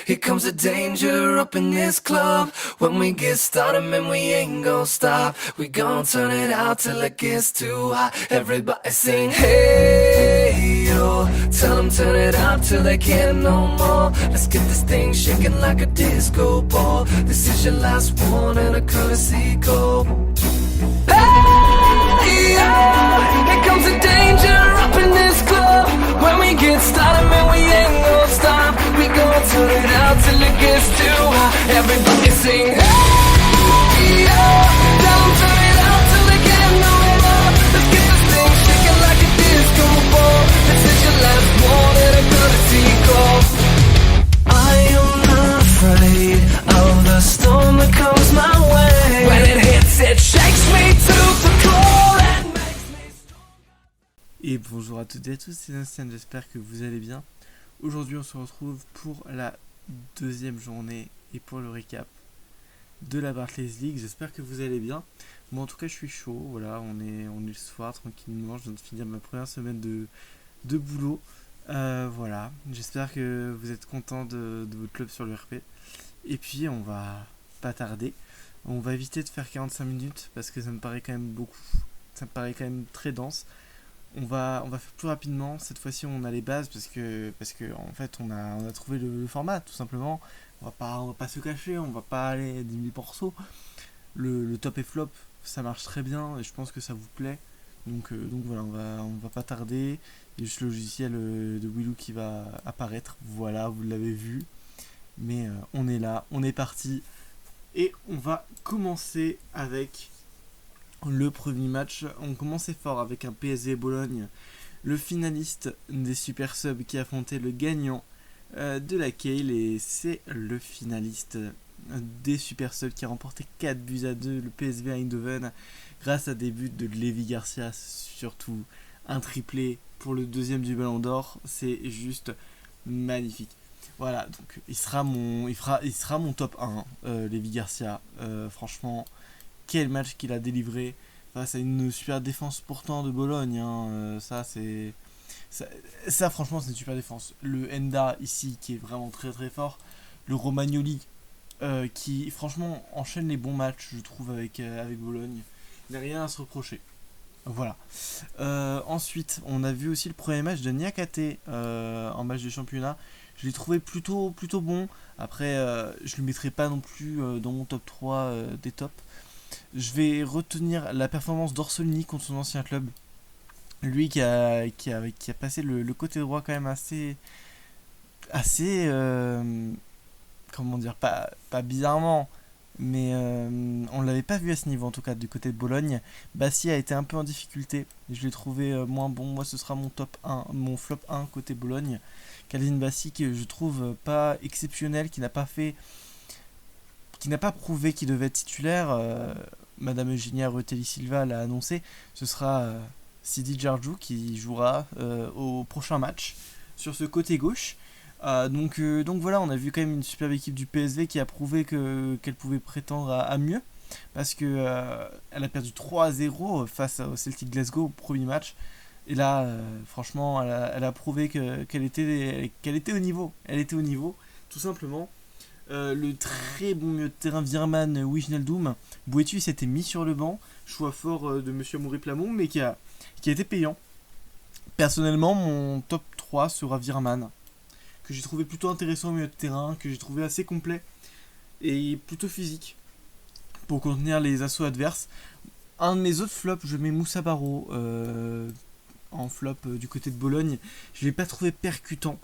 Here comes the danger up in this club. When we get started, man, we ain't gon' stop. We gon' turn it out till it gets too hot. Everybody sing, hey, yo. Tell them turn it up till they can't no more. Let's get this thing shaking like a disco ball. This is your last one and a courtesy call. Hey, yo. Here comes the danger up in this club. When we get started, man, we ain't gon' stop. We gon' turn it out till it gets too hot. Everybody sing, hey, yo. Tell them turn it out till they can't no more. Let's get this thing shaking like a disco ball. This is your last one and a courtesy call. I am not afraid of the storm that comes my way. When it hits, it shakes me to the core and makes me strong. Et bonjour à toutes et à tous, c'est Nastien, j'espère que vous allez bien. Aujourd'hui on se retrouve pour la deuxième journée et pour le récap de la Barclays League. J'espère que vous allez bien. Moi en tout cas je suis chaud, voilà, on est le soir tranquillement, je viens de finir ma première semaine de boulot. Voilà, j'espère que vous êtes contents de votre club sur le RP. Et puis on va pas tarder, on va éviter de faire 45 minutes parce que ça me paraît quand même beaucoup, ça me paraît quand même très dense. On va faire plus rapidement, cette fois-ci on a les bases parce que en fait on a trouvé le format tout simplement. On va pas se cacher, on va pas aller 10 000 morceaux. Le top et flop ça marche très bien et je pense que ça vous plaît. Donc voilà, on va pas tarder. Il y a juste le logiciel de Willou qui va apparaître. Voilà, vous l'avez vu. Mais on est là, on est parti. Et on va commencer avec le premier match. On commençait fort avec un PSV Bologne, le finaliste des Super Subs qui affrontait le gagnant de la Kale. Et c'est le finaliste des Super Subs qui a remporté 4-2, le PSV Eindhoven, grâce à des buts de Lévi Garcia, surtout un triplé pour le deuxième du Ballon d'Or. C'est juste magnifique. Voilà, donc il sera mon top 1, Lévi Garcia. Franchement, quel match qu'il a délivré face à une super défense pourtant de Bologne. Ça franchement, c'est une super défense. Le Enda ici qui est vraiment très très fort. Le Romagnoli qui franchement enchaîne les bons matchs, je trouve, avec Bologne. Il n'y a rien à se reprocher. Voilà. Ensuite, on a vu aussi le premier match de Niakate en match de championnat. Je l'ai trouvé plutôt bon. Après, je ne le mettrai pas non plus dans mon top 3 des tops. Je vais retenir la performance d'Orsolini contre son ancien club. Lui qui a passé le côté droit quand même assez comment dire, pas bizarrement, mais on l'avait pas vu à ce niveau en tout cas du côté de Bologne. Bassi a été un peu en difficulté, je l'ai trouvé moins bon. Moi ce sera mon top 1, mon flop 1 côté Bologne. Calvin Bassi que je trouve pas exceptionnel, qui n'a pas prouvé qu'il devait être titulaire. Madame Eugenia Retelli Silva l'a annoncé, ce sera Sidi Djardjou qui jouera au prochain match sur ce côté gauche. Donc voilà, on a vu quand même une superbe équipe du PSV qui a prouvé qu'elle pouvait prétendre à mieux, parce que elle a perdu 3-0 face au Celtic Glasgow au premier match. Et là, franchement, elle a prouvé qu'elle était au niveau. Elle était au niveau, tout simplement. Le très bon milieu de terrain Virman Wijnaldum. Bouetu s'était mis sur le banc, choix fort de Monsieur Amoury Plamont, mais qui a été payant. Personnellement, mon top 3 sera Virman, que j'ai trouvé plutôt intéressant au milieu de terrain, que j'ai trouvé assez complet et plutôt physique pour contenir les assauts adverses. Un de mes autres flops, je mets Moussa Barro en flop du côté de Bologne. Je ne l'ai pas trouvé percutant,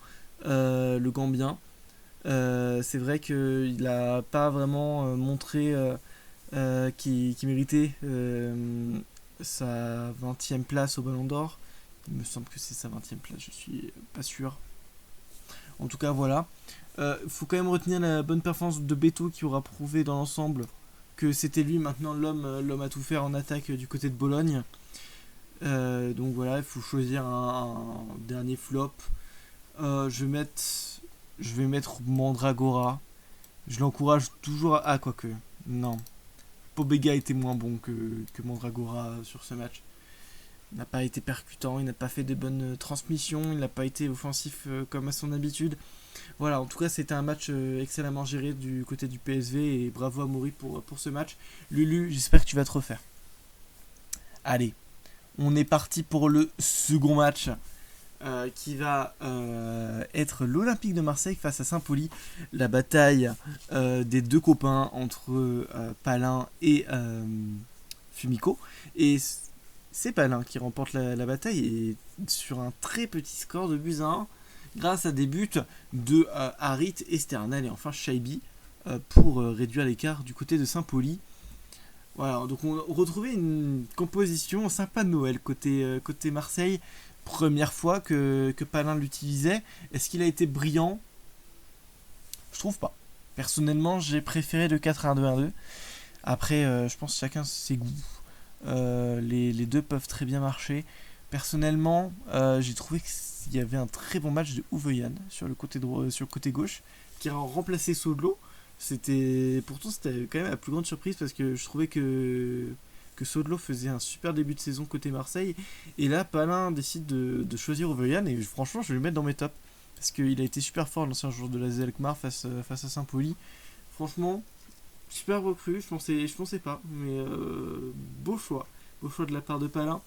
le Gambien. C'est vrai qu'il n'a pas vraiment montré qu'il méritait sa 20e place au Ballon d'Or. Il me semble que c'est sa 20e place, je suis pas sûr. En tout cas, voilà. Faut quand même retenir la bonne performance de Beto qui aura prouvé dans l'ensemble que c'était lui maintenant l'homme à tout faire en attaque du côté de Bologne. Donc voilà, il faut choisir un dernier flop. Je vais mettre Mandragora. Je l'encourage toujours à... quoique, non. Pobega était moins bon que Mandragora sur ce match. n'a pas été percutant, il n'a pas fait de bonnes transmissions, il n'a pas été offensif comme à son habitude. Voilà, en tout cas c'était un match excellemment géré du côté du PSV et bravo à Maury pour ce match. Lulu, j'espère que tu vas te refaire. Allez, on est parti pour le second match qui va être l'Olympique de Marseille face à Saint-Pauli. La bataille des deux copains entre Palin et Fumiko. Et c'est Palin qui remporte la bataille et sur un très petit score de buts à 1 grâce à des buts de Harit et Sternal et enfin Shaibi pour réduire l'écart du côté de Saint-Pauli. Voilà, donc on retrouvait une composition sympa de Noël côté Marseille. Première fois que Palin l'utilisait. Est-ce qu'il a été brillant? Je trouve pas. Personnellement, j'ai préféré le 4-1-2-1-2. Après, je pense que chacun ses goûts. Les deux peuvent très bien marcher. Personnellement, j'ai trouvé qu'il y avait un très bon match de Uveyan sur le côté gauche, qui a remplacé Sodlo. Pourtant, c'était quand même la plus grande surprise parce que je trouvais que Sodlo faisait un super début de saison côté Marseille. Et là, Palin décide de choisir Uveyan et franchement, je vais le mettre dans mes tops. Parce qu'il a été super fort l'ancien joueur de la Alkmaar face à Saint-Pauli. Franchement, super recrue, je pensais pas. Mais beau choix de la part de Palin.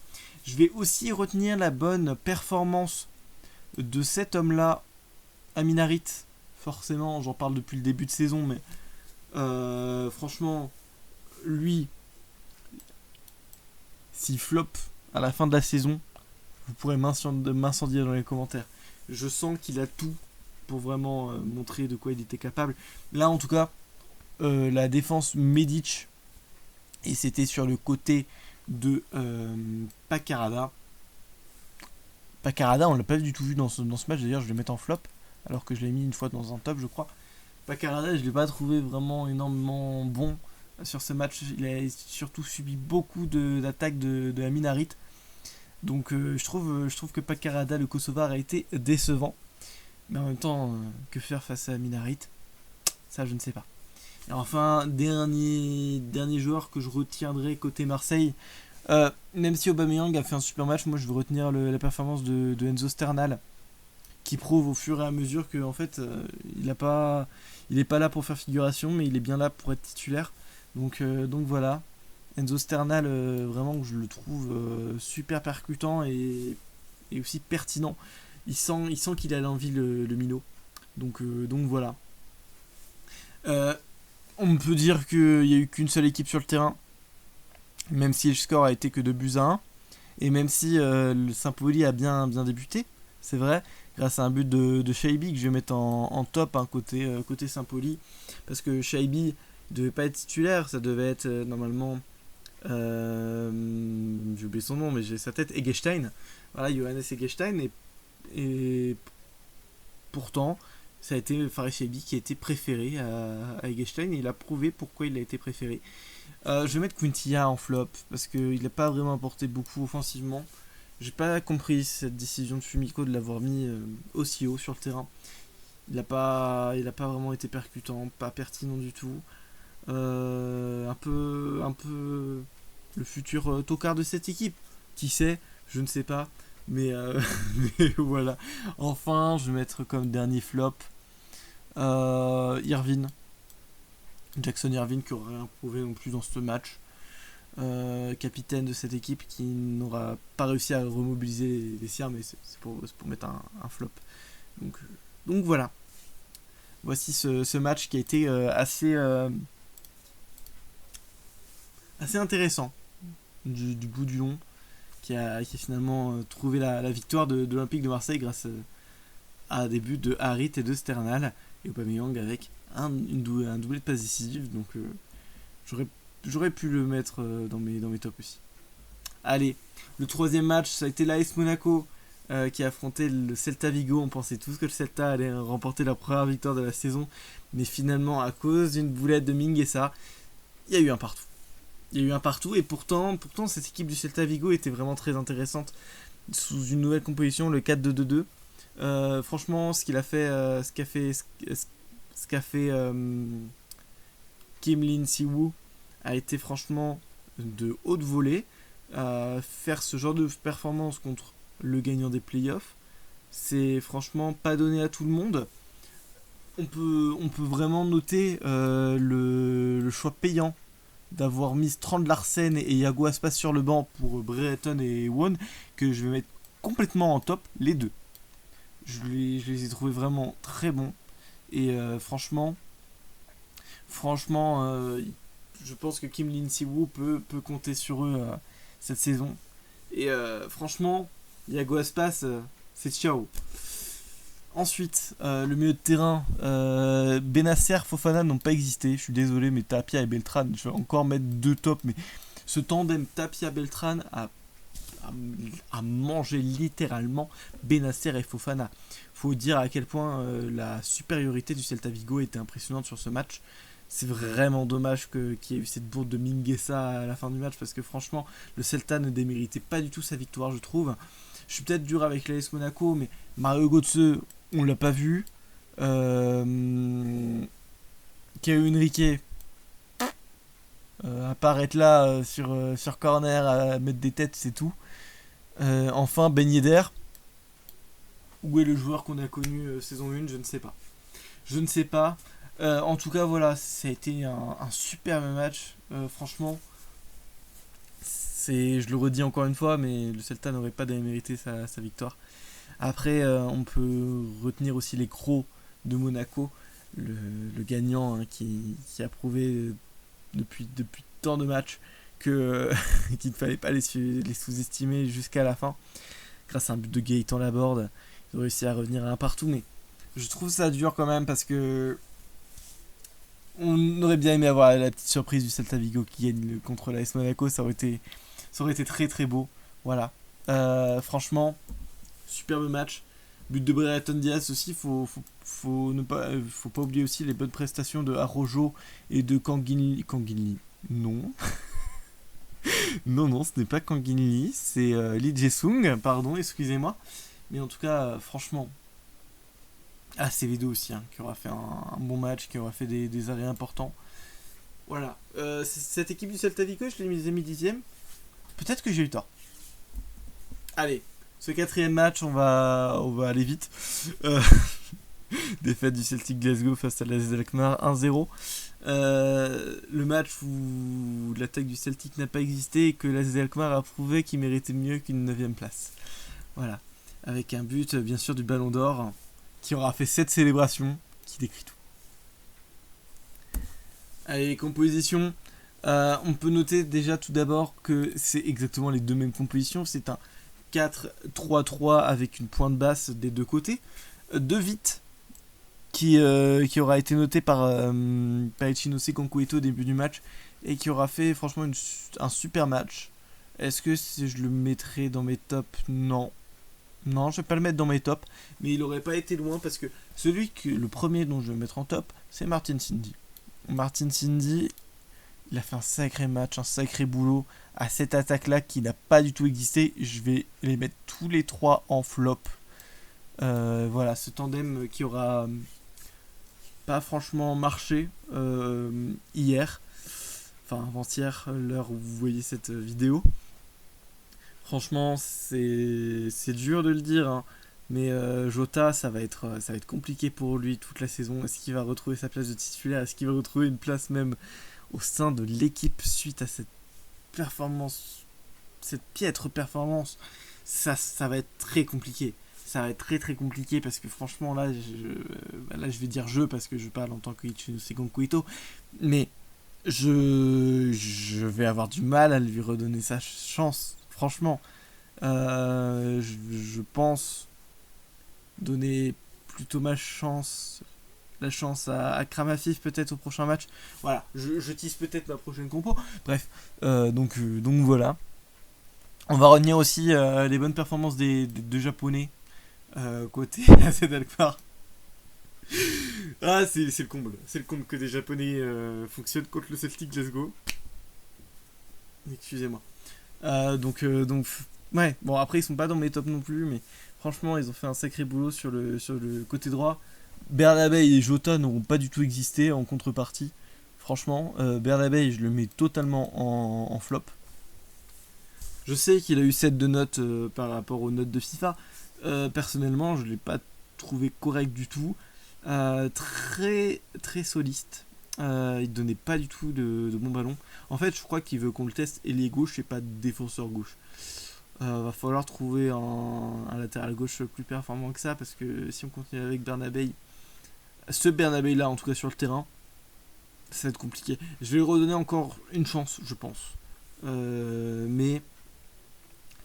Je vais aussi retenir la bonne performance de cet homme-là, Amin Harit. Forcément, j'en parle depuis le début de saison, mais franchement, lui, s'il flop à la fin de la saison, vous pourrez m'incendier dans les commentaires. Je sens qu'il a tout pour vraiment montrer de quoi il était capable. Là, en tout cas, la défense Medic, et c'était sur le côté de Pacarada. Pacarada, on l'a pas du tout vu dans ce match, d'ailleurs je vais le mettre en flop, alors que je l'ai mis une fois dans un top, je crois. Pacarada, je ne l'ai pas trouvé vraiment énormément bon sur ce match. Il a surtout subi beaucoup d'attaques de Amin Harit. Donc je trouve que Pacarada, le Kosovar, a été décevant. Mais en même temps, que faire face à Amin Harit? Ça, je ne sais pas. Et enfin, dernier joueur que je retiendrai côté Marseille. Même si Aubameyang a fait un super match, moi je veux retenir la performance de Enzo Sternal, qui prouve au fur et à mesure que en fait il est pas là pour faire figuration, mais il est bien là pour être titulaire. Donc voilà, Enzo Sternal, vraiment je le trouve super percutant et aussi pertinent. Il sent qu'il a l'envie le minot. Donc voilà. On peut dire qu'il n'y a eu qu'une seule équipe sur le terrain, même si le score a été que 2 buts à 1, et même si le Saint-Pauli a bien débuté, c'est vrai, grâce à un but de Shaibi que je vais mettre en top côté Saint-Pauli, parce que Shaibi ne devait pas être titulaire, ça devait être normalement, j'ai oublié son nom, mais j'ai sa tête, Eggestein, voilà, Johannes Eggestein, et pourtant, ça a été Farid Shaibi qui a été préféré à Eggestein, et il a prouvé pourquoi il a été préféré. Je vais mettre Quintilla en flop parce qu'il n'a pas vraiment apporté beaucoup offensivement. J'ai pas compris cette décision de Fumiko de l'avoir mis aussi haut sur le terrain. Il n'a pas vraiment été percutant, pas pertinent du tout. Un peu le futur tocard de cette équipe. Qui sait? Je ne sais pas. Mais voilà. Enfin, je vais mettre comme dernier flop Irvine. Jackson Irvine qui n'aura rien prouvé non plus dans ce match. Capitaine de cette équipe qui n'aura pas réussi à remobiliser les siens, mais c'est pour mettre un flop. Donc voilà. Voici ce match qui a été assez intéressant du bout du long, qui a finalement trouvé la victoire de l'Olympique de Marseille grâce à des buts de Harit et de Sternal, et Aubameyang avec un doublé de passes décisives. Donc j'aurais pu le mettre dans mes tops aussi. Allez, le troisième match, ça a été l'AS Monaco qui a affronté le Celta Vigo. On pensait tous que le Celta allait remporter la première victoire de la saison, mais finalement, à cause d'une boulette de Mingueza, il y a eu un partout. Et pourtant cette équipe du Celta Vigo était vraiment très intéressante sous une nouvelle composition, le 4-2-2-2. Franchement, ce qu'a fait Kim Lin Siwoo a été franchement de haute volée. faire ce genre de performance contre le gagnant des playoffs, c'est franchement pas donné à tout le monde. On peut vraiment noter le choix payant d'avoir mis Strand Larsen et Iago Aspas sur le banc pour Brereton et Won, que je vais mettre complètement en top, les deux. Je les ai trouvés vraiment très bons. Et franchement, je pense que Kim Lin-Si-Woo peut compter sur eux cette saison. Et franchement, Iago Aspas, c'est ciao. Ensuite, le milieu de terrain, Benasser, Fofana n'ont pas existé. Je suis désolé, mais Tapia et Beltran, je vais encore mettre deux tops, mais ce tandem Tapia-Beltran a mangé littéralement Benasser et Fofana. Faut dire à quel point la supériorité du Celta Vigo était impressionnante sur ce match. C'est vraiment dommage qu'il y ait eu cette bourde de Mingueza à la fin du match, parce que franchement, le Celta ne déméritait pas du tout sa victoire, je trouve. Je suis peut-être dur avec l'AS Monaco, mais Mario Götze, on l'a pas vu. Caio Henrique, à part être là sur corner, à mettre des têtes, c'est tout. Enfin, Ben Yedder. Où est le joueur qu'on a connu saison 1 ? Je ne sais pas. En tout cas, voilà, ça a été un superbe match. Franchement, je le redis encore une fois, mais le Celta n'aurait pas démérité sa victoire. Après, on peut retenir aussi les crocs de Monaco, le gagnant qui a prouvé depuis tant de matchs qu'il ne fallait pas les sous-estimer jusqu'à la fin. Grâce à un but de Gaëtan Laborde, ils ont réussi à revenir à un partout, mais je trouve ça dur quand même, parce que on aurait bien aimé avoir la petite surprise du Celta Vigo qui gagne contre l'AS Monaco. Ça aurait été très très beau. Voilà. Franchement, superbe match. But de Brereton Diaz aussi. Faut pas oublier aussi les bonnes prestations de Arrojo et de Kanginli. Non. non, ce n'est pas Kanginli. C'est Lee Jae-sung. Pardon, excusez-moi. Mais en tout cas, franchement. Acevedo aussi, qui aura fait un bon match, qui aura fait des arrêts importants. Voilà. Cette équipe du Celta Vigo, je l'ai mis 10e. Peut-être que j'ai eu tort. Allez, ce 4e match, on va aller vite. Défaite du Celtic Glasgow face à l'AZ Alkmaar, 1-0. Le match où l'attaque du Celtic n'a pas existé et que l'AZ Alkmaar a prouvé qu'il méritait mieux qu'une 9e place. Voilà. Avec un but, bien sûr, du Ballon d'Or, qui aura fait cette célébration qui décrit tout. Allez, composition. On peut noter déjà tout d'abord que c'est exactement les deux mêmes compositions. C'est un 4-3-3 avec une pointe basse des deux côtés. De Witt qui aura été noté par Echinose Concueto au début du match et qui aura fait franchement un super match. Est-ce que je le mettrai dans mes tops ? Non, je vais pas le mettre dans mes tops, mais il aurait pas été loin, parce que le premier dont je vais mettre en top, c'est Martin Cindy. Martin Cindy, il a fait un sacré match, un sacré boulot à cette attaque-là qui n'a pas du tout existé. Je vais les mettre tous les trois en flop. Voilà, ce tandem qui aura pas franchement marché hier, enfin avant-hier, l'heure où vous voyez cette vidéo. Franchement, c'est dur de le dire, mais Jota, ça va être compliqué pour lui toute la saison. Est-ce qu'il va retrouver sa place de titulaire ? Est-ce qu'il va retrouver une place même au sein de l'équipe suite à cette performance, cette piètre performance ? Ça va être très compliqué. Ça va être très très compliqué, parce que franchement, là je vais dire parce que je parle en tant que Ichinose Concueto, mais je vais avoir du mal à lui redonner sa chance. Franchement, je pense donner plutôt la chance à Kramafif peut-être au prochain match. Voilà, je tease peut-être ma prochaine compo. Bref, donc voilà. On va retenir aussi les bonnes performances des deux Japonais côté AZ Alkmaar. Ah, c'est le comble. C'est le comble que des Japonais fonctionnent contre le Celtic Glasgow. Excusez-moi. Donc ouais, bon, après ils sont pas dans mes tops non plus, mais franchement ils ont fait un sacré boulot sur le côté droit. Bernabé et Jota n'auront pas du tout existé en contrepartie. Franchement, Bernabé, je le mets totalement en flop. Je sais qu'il a eu 7 de notes par rapport aux notes de FIFA. Personnellement, je ne l'ai pas trouvé correct du tout. Très très soliste. Il donnait pas du tout de bons ballons. En fait, je crois qu'il veut qu'on le teste ailier gauche et pas défenseur gauche. Va falloir trouver un latéral gauche plus performant que ça, parce que si on continue avec Bernabé, ce Bernabé là en tout cas sur le terrain, ça va être compliqué. Je vais lui redonner encore une chance, je pense. Mais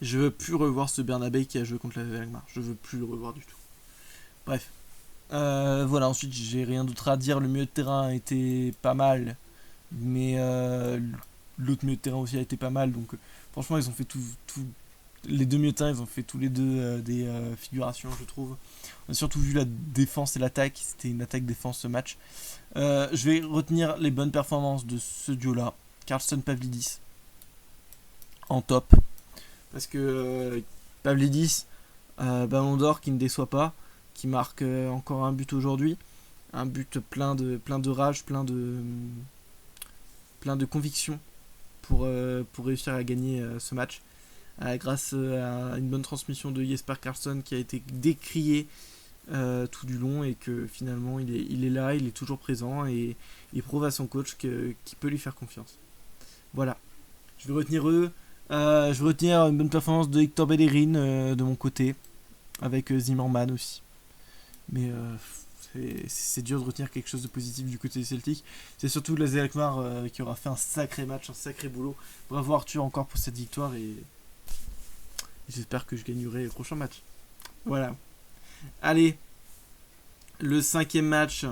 je veux plus revoir ce Bernabé qui a joué contre la Alkmaar. Je veux plus le revoir du tout. Bref. Voilà, ensuite j'ai rien d'autre à dire. Le milieu de terrain a été pas mal, mais l'autre milieu de terrain aussi a été pas mal. Donc franchement, ils ont fait tout les deux milieux de terrain, ils ont fait tous les deux des figurations, je trouve. On a surtout vu la défense et l'attaque. C'était une attaque-défense ce match. Je vais retenir les bonnes performances de ce duo-là. Carlson Pavlidis en top. Parce que Pavlidis, Ballon d'Or qui ne déçoit pas, qui marque encore un but aujourd'hui. Un but plein de rage, plein de conviction pour réussir à gagner ce match. Grâce à une bonne transmission de Jesper Karlsson qui a été décrié tout du long, et que finalement il est là, il est toujours présent, et il prouve à son coach qu'il peut lui faire confiance. Voilà. Je vais retenir eux. Je vais retenir une bonne performance de Hector Bellerin de mon côté, avec Zimmerman aussi. Mais c'est dur de retenir quelque chose de positif du côté des Celtics. C'est surtout la Alkmaar qui aura fait un sacré match, un sacré boulot. Bravo Arthur encore pour cette victoire, et j'espère que je gagnerai le prochain match. Voilà. Allez, le 5e match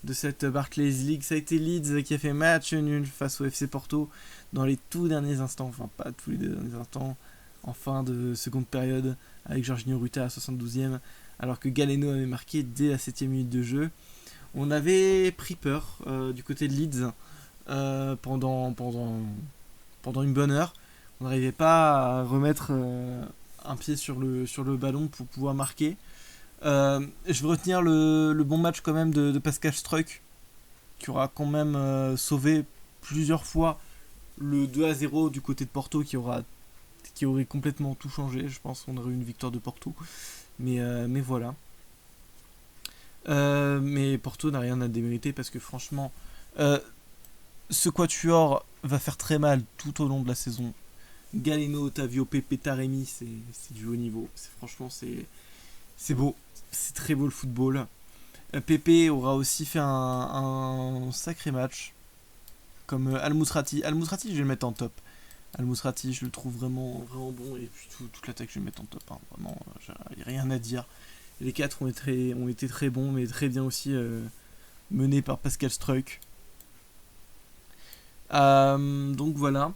de cette Barclays League, ça a été Leeds qui a fait match nul face au FC Porto dans les tout derniers instants, enfin pas tous les derniers instants, en fin de seconde période, avec Jorginho Ruta à 72e, alors que Galeno avait marqué dès la 7e minute de jeu. On avait pris peur du côté de Leeds pendant une bonne heure. On n'arrivait pas à remettre un pied sur le ballon pour pouvoir marquer. Je vais retenir le bon match quand même de Pascal Struijk, qui aura quand même sauvé plusieurs fois le 2-0 du côté de Porto, qui aurait complètement tout changé. Je pense qu'on aurait eu une victoire de Porto. Mais voilà. Mais Porto n'a rien à démériter, parce que franchement, ce quatuor va faire très mal tout au long de la saison. Galeno, Otavio, Pepe, Taremi, c'est du haut niveau. Franchement, c'est beau. C'est très beau le football. Pepe aura aussi fait un sacré match. Comme Al-Mousrati. Al-Mousrati, je vais le mettre en top. Al-Mousrati, je le trouve vraiment, vraiment bon. Et puis toute l'attaque, je vais le mettre en top. Hein. Vraiment, il n'y a rien à dire. Les 4 ont été très bons, mais très bien aussi menés par Pascal Struijk. Donc voilà.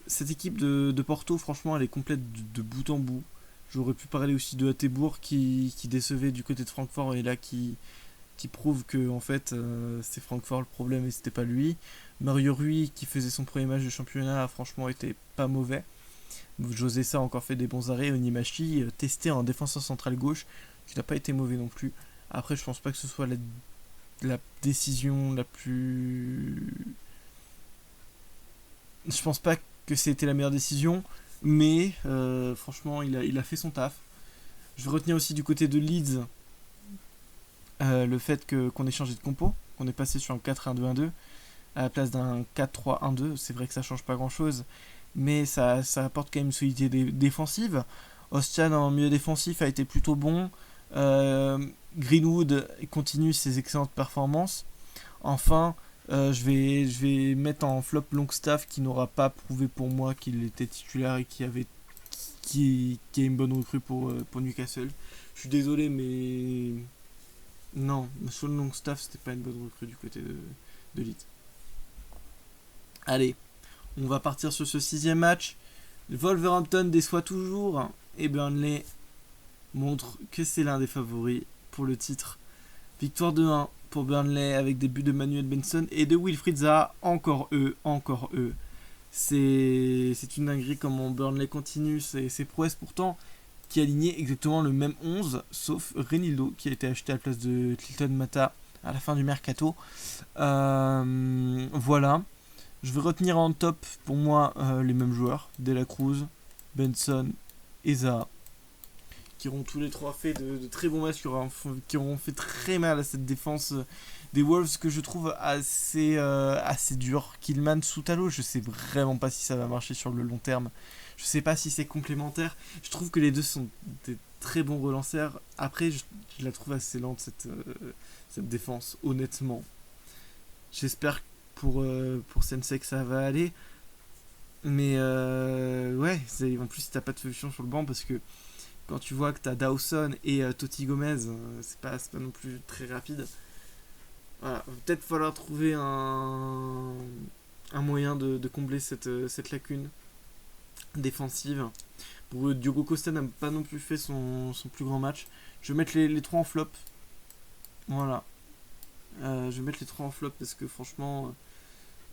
Cette équipe de Porto, franchement, elle est complète de bout en bout. J'aurais pu parler aussi de Hateboer qui décevait du côté de Francfort, et là qui prouve que en fait c'est Francfort le problème et c'était pas lui. Mario Rui qui faisait son premier match de championnat a franchement été pas mauvais. José Sa a encore fait des bons arrêts. Onimachi testé en défenseur central gauche, qui n'a pas été mauvais non plus. Après, je pense pas que ce soit la décision la plus... Je pense pas que c'était la meilleure décision, mais franchement il a fait son taf. Je vais retenir aussi du côté de Leeds le fait qu'on ait changé de compo, qu'on est passé sur un 4-1-2-1-2 à la place d'un 4-3-1-2. C'est vrai que ça change pas grand chose, mais ça apporte quand même une solidité défensive. Ostian en milieu défensif a été plutôt bon. Greenwood continue ses excellentes performances. Enfin, je vais mettre en flop Longstaff, qui n'aura pas prouvé pour moi qu'il était titulaire et qui est une bonne recrue pour Newcastle. Je suis désolé, mais non, Sean Longstaff, c'était pas une bonne recrue du côté de Leeds. Allez, on va partir sur ce 6e match. Wolverhampton déçoit toujours, et Burnley montre que c'est l'un des favoris pour le titre. Victoire 2-1 pour Burnley, avec des buts de Manuel Benson et de Wilfried Zaha. Encore eux. C'est une dinguerie comment Burnley continue ses prouesses, pourtant, qui a aligné exactement le même 11, sauf Renildo, qui a été acheté à la place de Clinton Mata à la fin du mercato. Voilà. Je vais retenir en top pour moi les mêmes joueurs, De La Cruz, Benson et Zaha, qui auront tous les trois fait de très bons matchs, qui auront fait très mal à cette défense des Wolves que je trouve assez dur. Killman sous Talo, je sais vraiment pas si ça va marcher sur le long terme. Je sais pas si c'est complémentaire. Je trouve que les deux sont des très bons relanceurs. Après, je la trouve assez lente cette défense, honnêtement. J'espère pour Sensei que ça va aller. Mais ouais, en plus si t'as pas de solution sur le banc, parce que quand tu vois que t'as Dawson et Totti Gomez, c'est pas non plus très rapide. Voilà, va peut-être falloir trouver un moyen de combler cette lacune défensive. Pour Diogo Costa n'a pas non plus fait son plus grand match. Je vais mettre les trois en flop. Voilà. Je vais mettre les trois en flop parce que franchement,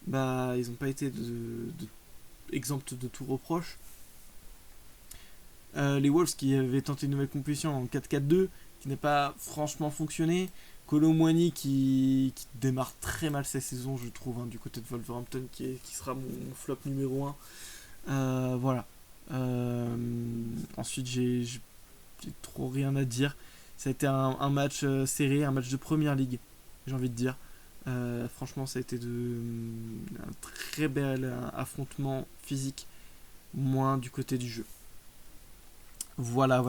ils n'ont pas été exempts de tout reproche. Les Wolves qui avaient tenté une nouvelle composition en 4-4-2, qui n'a pas franchement fonctionné. Kolo Muani qui démarre très mal sa saison, je trouve, du côté de Wolverhampton, qui sera mon flop numéro 1. Voilà. Ensuite, j'ai trop rien à dire. Ça a été un match serré, un match de première ligue, j'ai envie de dire. Franchement, ça a été un très bel affrontement physique, moins du côté du jeu. Voilà.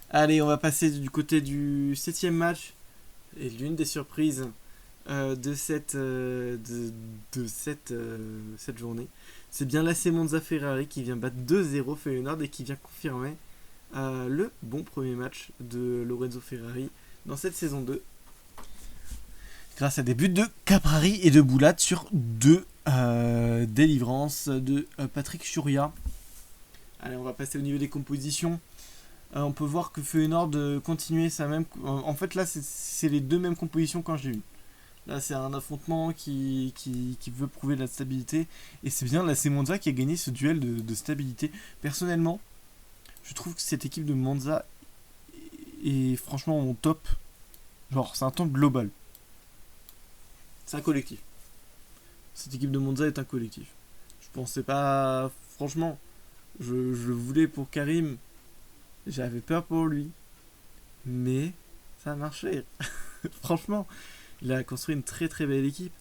Allez, on va passer du côté du 7ème match et l'une des surprises de cette journée. C'est bien l'AC Monza Ferrari qui vient battre 2-0 Feyenoord et qui vient confirmer le bon premier match de Lorenzo Ferrari dans cette saison 2. Grâce à des buts de Caprari et de Boulat sur 2 délivrances de Patrick Churia. Allez, on va passer au niveau des compositions. On peut voir que Feyenoord continuait sa même... En fait, là, c'est les deux mêmes compositions quand j'ai eu. Là, c'est un affrontement qui veut prouver de la stabilité. Et c'est bien l'AC Monza qui a gagné ce duel de stabilité. Personnellement, je trouve que cette équipe de Monza est franchement au top. Genre, c'est un top global. C'est un collectif. Cette équipe de Monza est un collectif. Je pensais pas... Franchement, je voulais pour Karim. J'avais peur pour lui. Mais ça a marché. Franchement, il a construit une très très belle équipe.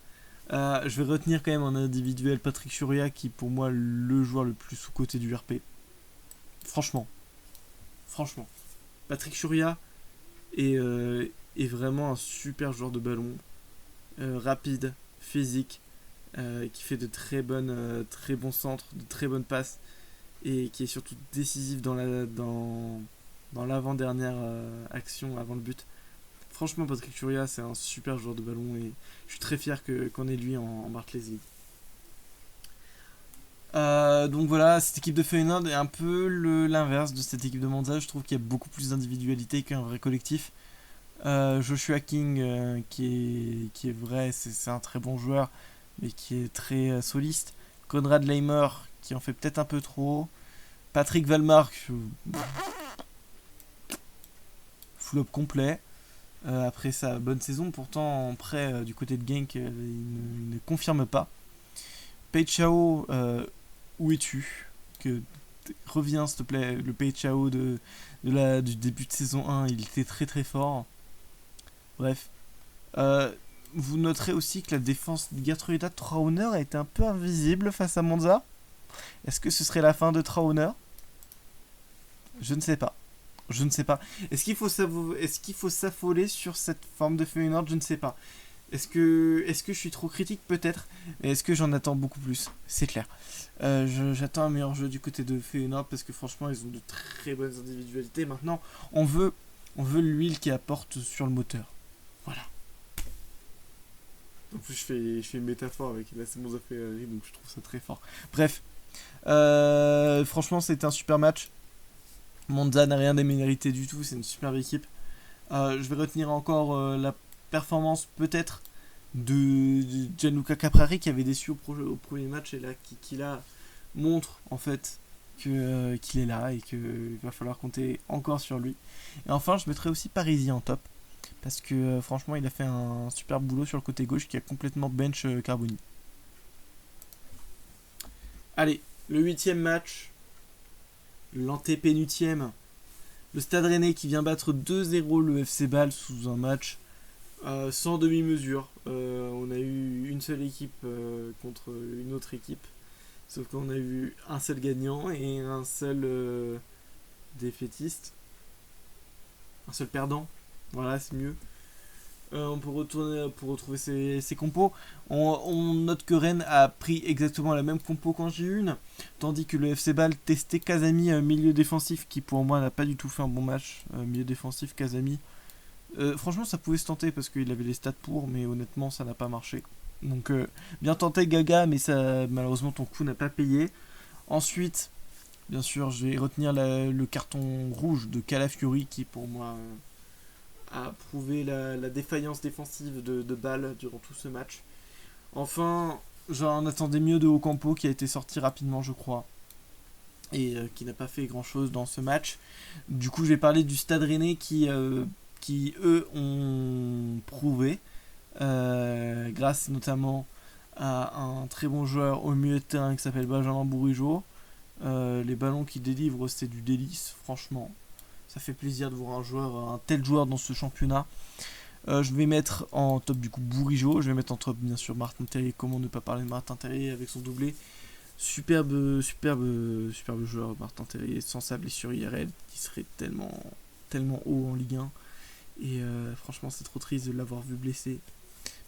Je vais retenir quand même en individuel Patrick Churia, qui est pour moi le joueur le plus sous-coté du RP. Franchement. Patrick Churia est vraiment un super joueur de ballon. Rapide, physique, qui fait de très bons centres, de très bonnes passes, et qui est surtout décisif dans l'avant-dernière action avant le but. Franchement, Patrick Churia, c'est un super joueur de ballon et je suis très fier qu'on ait lui en Barclays League. Donc voilà, cette équipe de Feyenoord est un peu l'inverse de cette équipe de Monza. Je trouve qu'il y a beaucoup plus d'individualité qu'un vrai collectif. Joshua King, qui est vrai, c'est un très bon joueur, mais qui est très soliste. Konrad Leimer, qui en fait peut-être un peu trop. Patrick Valmark, flop complet. Après sa bonne saison, pourtant en prêt du côté de Genk, il ne confirme pas. Pei Chao, où es-tu? Reviens s'il te plaît. Le Pei Chao du début de saison 1, il était très très fort. Bref. Vous noterez aussi que la défense de Gertruida Trauner a été un peu invisible face à Monza. Est-ce que ce serait la fin de Trauner? Je ne sais pas. Est-ce qu'il faut s'affoler sur cette forme de Feyenoord? Je ne sais pas. Est-ce que je suis trop critique? Peut-être. Mais est-ce que j'en attends beaucoup plus? C'est clair. J'attends un meilleur jeu du côté de Feyenoord parce que franchement, ils ont de très bonnes individualités. Maintenant, on veut l'huile qui apporte sur le moteur. Voilà. En plus, je fais une métaphore avec la Monza Ferrari, donc je trouve ça très fort. Bref. Franchement, c'était un super match. Monza n'a rien démérité du tout, c'est une superbe équipe. Je vais retenir encore la performance peut-être de Gianluca Caprari, qui avait déçu au premier match, et là qui là montre en fait qu'il est là et qu'il va falloir compter encore sur lui. Et enfin, je mettrai aussi Parisi en top parce que franchement il a fait un super boulot sur le côté gauche qui a complètement bench Carboni. Allez, le 8e match, l'antépénultième. Le Stade Rennais qui vient battre 2-0 le FC Bâle sous un match sans demi-mesure. On a eu une seule équipe contre une autre équipe. Sauf qu'on a eu un seul gagnant et un seul défaitiste. Un seul perdant. Voilà, c'est mieux. On peut retourner pour retrouver ses compos. On note que Rennes a pris exactement la même compo qu'en J1, tandis que le FC Bâle testait Kazami, milieu défensif, qui pour moi n'a pas du tout fait un bon match. Milieu défensif, Kazami. Franchement, ça pouvait se tenter parce qu'il avait les stats pour, mais honnêtement, ça n'a pas marché. Donc, bien tenté Gaga, mais ça, malheureusement, ton coup n'a pas payé. Ensuite, bien sûr, je vais retenir le carton rouge de Calafiori, qui pour moi a prouvé la défaillance défensive de Bâle durant tout ce match. Enfin, j'en attendais mieux de Ocampo, qui a été sorti rapidement, je crois, et qui n'a pas fait grand chose dans ce match. Du coup, je vais parler du Stade Rennais qui eux ont prouvé, grâce notamment à un très bon joueur au milieu de terrain qui s'appelle Benjamin Bourigeaud. Les ballons qu'il délivre, c'est du délice, franchement. Ça fait plaisir de voir un tel joueur dans ce championnat. Je vais mettre en top du coup Bourigeaud. Je vais mettre en top bien sûr Martin Terrier. Comment ne pas parler de Martin Terrier avec son doublé. Superbe joueur Martin Terrier, sans sa blessure IRL qui serait tellement haut en Ligue 1. Et franchement c'est trop triste de l'avoir vu blessé.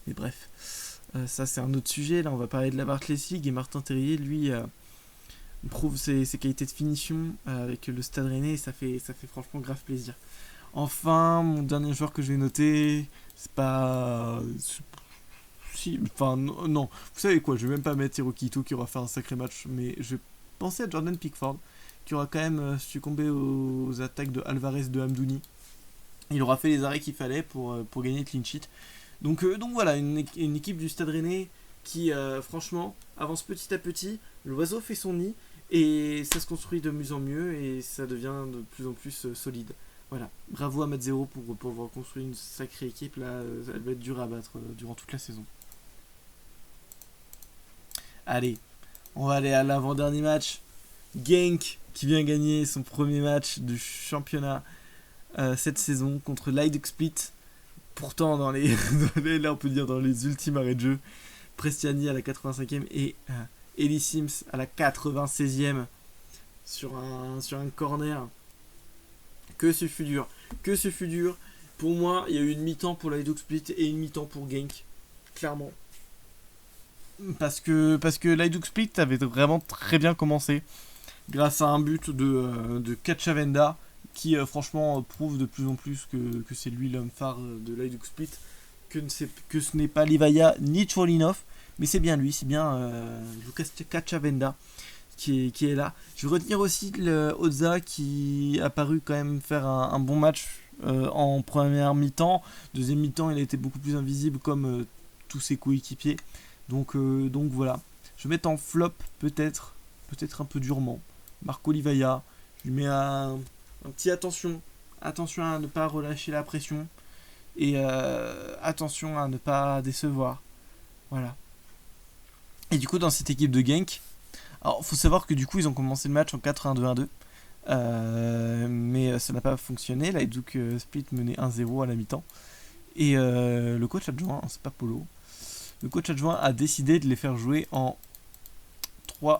Mais bref, ça c'est un autre sujet. Là on va parler de la Barclays League. Et Martin Terrier lui prouve ses qualités de finition avec le Stade Rennais. Et ça fait franchement grave plaisir. Enfin, mon dernier joueur que je vais noter, c'est pas... non. Vous savez quoi, je vais même pas mettre Hiroki Ito qui aura fait un sacré match. Mais je vais penser à Jordan Pickford qui aura quand même succombé aux attaques de Alvarez de Hamdouni. Il aura fait les arrêts qu'il fallait pour gagner le clean sheet. Donc voilà, une équipe du Stade Rennais qui, franchement, avance petit à petit. L'oiseau fait son nid et ça se construit de mieux en mieux et ça devient de plus en plus solide. Voilà, bravo à Mazzero pour avoir construit une sacrée équipe. Là, elle va être dure à battre durant toute la saison. Allez, on va aller à l'avant-dernier match. Genk qui vient gagner son premier match du championnat cette saison contre l'Hajduk Split. Pourtant dans les là on peut dire dans les ultimes arrêts de jeu. Prestiani à la 85e et Ellie Sims à la 96e sur un corner. Que ce fut dur. Pour moi, il y a eu une mi-temps pour l'Hajduk Split et une mi-temps pour Genk. Clairement. Parce que l'Hajduk Split avait vraiment très bien commencé. Grâce à un but de Kachavenda qui franchement prouve de plus en plus que c'est lui l'homme phare de l'Hajduk Split. Que ce n'est pas Livaya ni Chorlinov, mais c'est bien lui, c'est bien Lucas Kachavenda qui est là. Je vais retenir aussi le Oza qui a paru quand même faire un bon match en première mi-temps. Deuxième mi-temps, il a été beaucoup plus invisible comme tous ses coéquipiers. Donc voilà. Je vais mettre en flop peut-être un peu durement Marco Livaya. Je lui mets un petit attention à ne pas relâcher la pression et attention à ne pas décevoir. Voilà. Et du coup dans cette équipe de Genk, alors faut savoir que du coup ils ont commencé le match en 4-1-2-1-2 mais ça n'a pas fonctionné. La Hajduk Split menait 1-0 à la mi-temps et le coach adjoint, c'est pas Polo, le coach adjoint a décidé de les faire jouer en 3-4-3.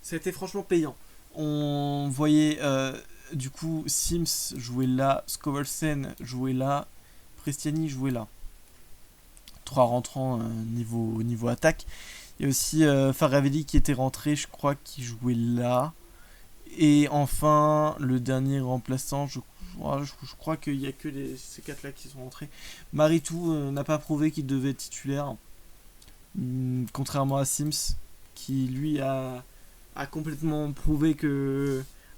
Ça a été franchement payant. On voyait du coup Sims jouer là, Skovelsen jouer là, Prestiani jouer là. 3 rentrants niveau attaque. Il y a aussi Faravelli qui était rentré, je crois, qui jouait là. Et enfin, le dernier remplaçant, je crois qu'il n'y a que ces 4 là qui sont rentrés. Maritou n'a pas prouvé qu'il devait être titulaire. Contrairement à Sims, qui lui a complètement prouvé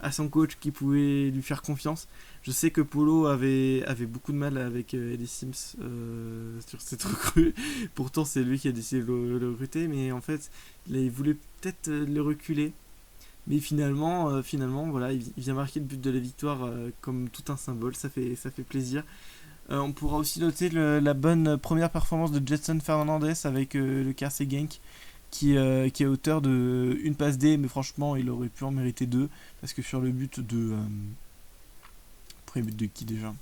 à son coach qu'il pouvait lui faire confiance. Je sais que Polo avait beaucoup de mal avec Ellie Sims sur cette recrue. Pourtant, c'est lui qui a décidé de le recruter, mais en fait, il voulait peut-être le reculer. Mais finalement, voilà, il vient marquer le but de la victoire comme tout un symbole. Ça fait plaisir. On pourra aussi noter la bonne première performance de Jetson Fernandez avec le KRC Genk qui est auteur de une passe D, mais franchement il aurait pu en mériter deux, parce que sur le but de... premier but de qui déjà?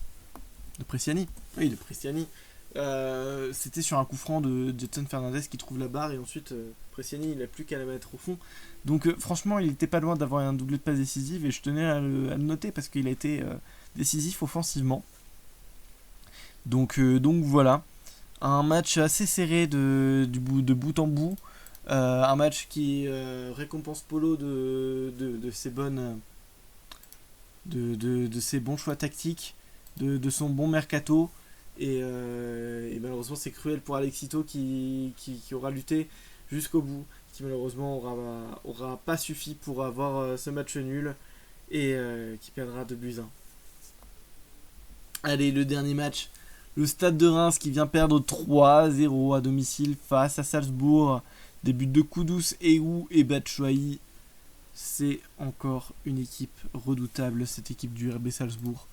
De Preciani. Oui, de Preciani. C'était sur un coup franc de Jetson Fernandez qui trouve la barre, et ensuite Preciani il n'a plus qu'à la mettre au fond. Donc franchement il était pas loin d'avoir un doublé de passe décisive, et je tenais à le noter parce qu'il a été décisif offensivement. Donc voilà, un match assez serré de bout en bout. Un match qui récompense Polo de ses bonnes de ses bons choix tactiques, de son bon mercato, et malheureusement c'est cruel pour Alexito qui aura lutté jusqu'au bout, qui malheureusement aura pas suffi pour avoir ce match nul, et qui perdra 2-1. Allez, le dernier match, le Stade de Reims qui vient perdre 3-0 à domicile face à Salzbourg. Des buts de Kudus, Ehou et Batshuayi. C'est encore une équipe redoutable, cette équipe du RB Salzbourg.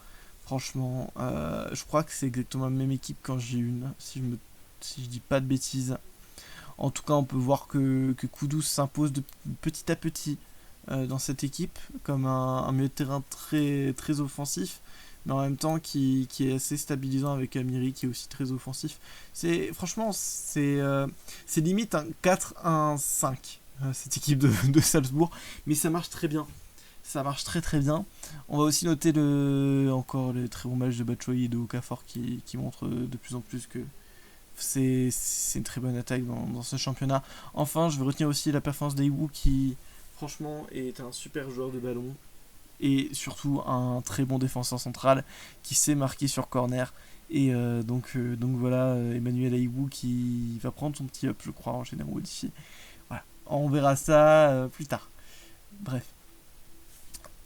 Franchement, je crois que c'est exactement la même équipe quand j'ai une, si je dis pas de bêtises. En tout cas, on peut voir que Kudus s'impose de petit à petit dans cette équipe, comme un milieu de terrain très, très offensif, mais en même temps qui est assez stabilisant avec Amiri qui est aussi très offensif. Franchement, c'est limite un 4-1-5, cette équipe de Salzbourg, mais ça marche très bien. Ça marche très très bien. On va aussi noter encore les très bons matchs de Batshuayi et de Okafor qui montrent de plus en plus que c'est une très bonne attaque dans ce championnat. Enfin, je veux retenir aussi la performance d'Ehou qui, franchement, est un super joueur de ballon, et surtout un très bon défenseur central qui sait marquer sur corner. Et donc voilà, Emmanuel Ehou qui va prendre son petit up, je crois, en général d'ici. Voilà, on verra ça plus tard. Bref,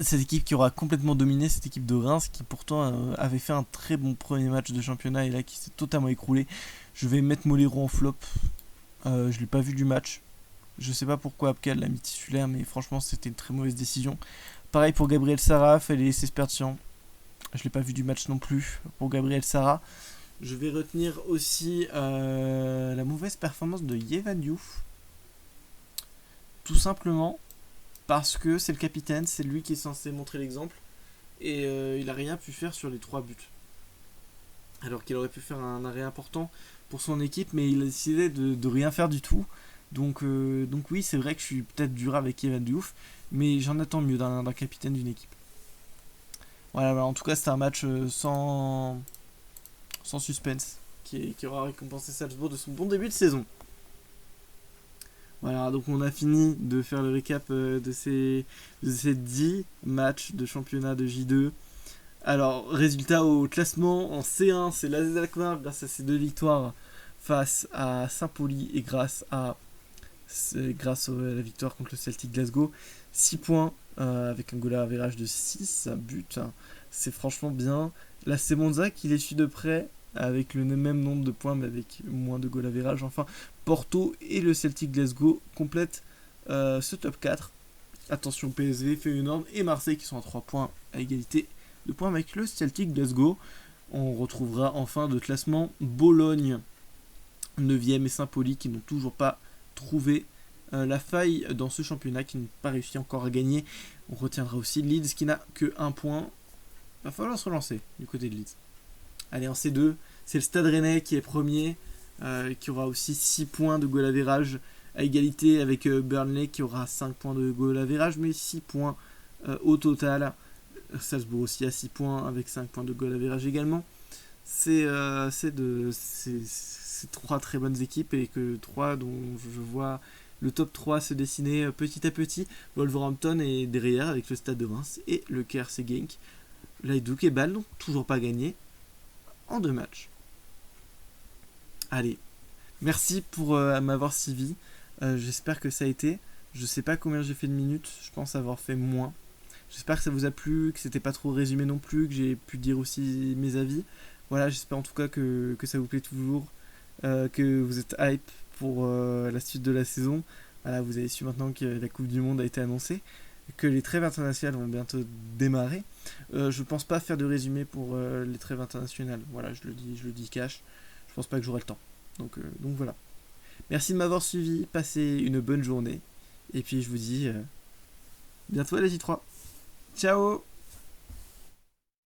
cette équipe qui aura complètement dominé, cette équipe de Reims qui pourtant avait fait un très bon premier match de championnat et là qui s'est totalement écroulé. Je vais mettre Moléro en flop. Je l'ai pas vu du match. Je sais pas pourquoi Abkal l'a mis titulaire, mais franchement c'était une très mauvaise décision. Pareil pour Gabriel Sara, Félix Sespertian. Je l'ai pas vu du match non plus pour Gabriel Sara. Je vais retenir aussi la mauvaise performance de Yevan Diouf. Tout simplement parce que c'est le capitaine, c'est lui qui est censé montrer l'exemple, et il n'a rien pu faire sur les 3 buts. Alors qu'il aurait pu faire un arrêt important pour son équipe, mais il a décidé de rien faire du tout. Donc oui, c'est vrai que je suis peut-être dur avec Yevan Diouf, mais j'en attends mieux d'un capitaine d'une équipe. Voilà, en tout cas c'était un match sans suspense, qui aura récompensé Salzbourg de son bon début de saison. Voilà, donc on a fini de faire le récap de ces 10 matchs de championnat de J2. Alors, résultat au classement en C1, c'est l'AZ Alkmaar grâce à ses 2 victoires face à Saint-Pauli et grâce à la victoire contre le Celtic Glasgow. 6 points avec un goal average de 6 buts. C'est franchement bien. La Monza qui les suit de près avec le même nombre de points mais avec moins de goal average. Enfin, Porto et le Celtic Glasgow complètent ce top 4. Attention, PSV, Feyenoord et Marseille qui sont à 3 points à égalité de points avec le Celtic Glasgow. On retrouvera en fin de classement Bologne 9ème et Saint-Pauli qui n'ont toujours pas trouvé la faille dans ce championnat, qui n'ont pas réussi encore à gagner. On retiendra aussi Leeds qui n'a que 1 point. Il va falloir se relancer du côté de Leeds. Allez, en C2, c'est le Stade Rennais qui est premier, qui aura aussi 6 points de goal average à égalité avec Burnley qui aura 5 points de goal average, mais 6 points au total. Salzbourg aussi à 6 points avec 5 points de goal average également. C'est 3 très bonnes équipes, et que 3 dont je vois le top 3 se dessiner petit à petit. Wolverhampton est derrière avec le Stade de Reims et le KRC Genk. L'Hajduk et Bâle n'ont toujours pas gagné en 2 matchs. Allez, merci pour m'avoir suivi. J'espère que ça a été. Je sais pas combien j'ai fait de minutes, je pense avoir fait moins. J'espère que ça vous a plu, que c'était pas trop résumé non plus, que j'ai pu dire aussi mes avis. Voilà, j'espère en tout cas que ça vous plaît toujours, que vous êtes hype pour la suite de la saison. Voilà, vous avez su maintenant que la Coupe du Monde a été annoncée. que les trêves internationales vont bientôt démarrer. Je pense pas faire de résumé pour les trêves internationales. Voilà, je le dis cash. Je pense pas que j'aurai le temps. Donc voilà. Merci de m'avoir suivi. Passez une bonne journée. Et puis je vous dis bientôt à la J3. Ciao!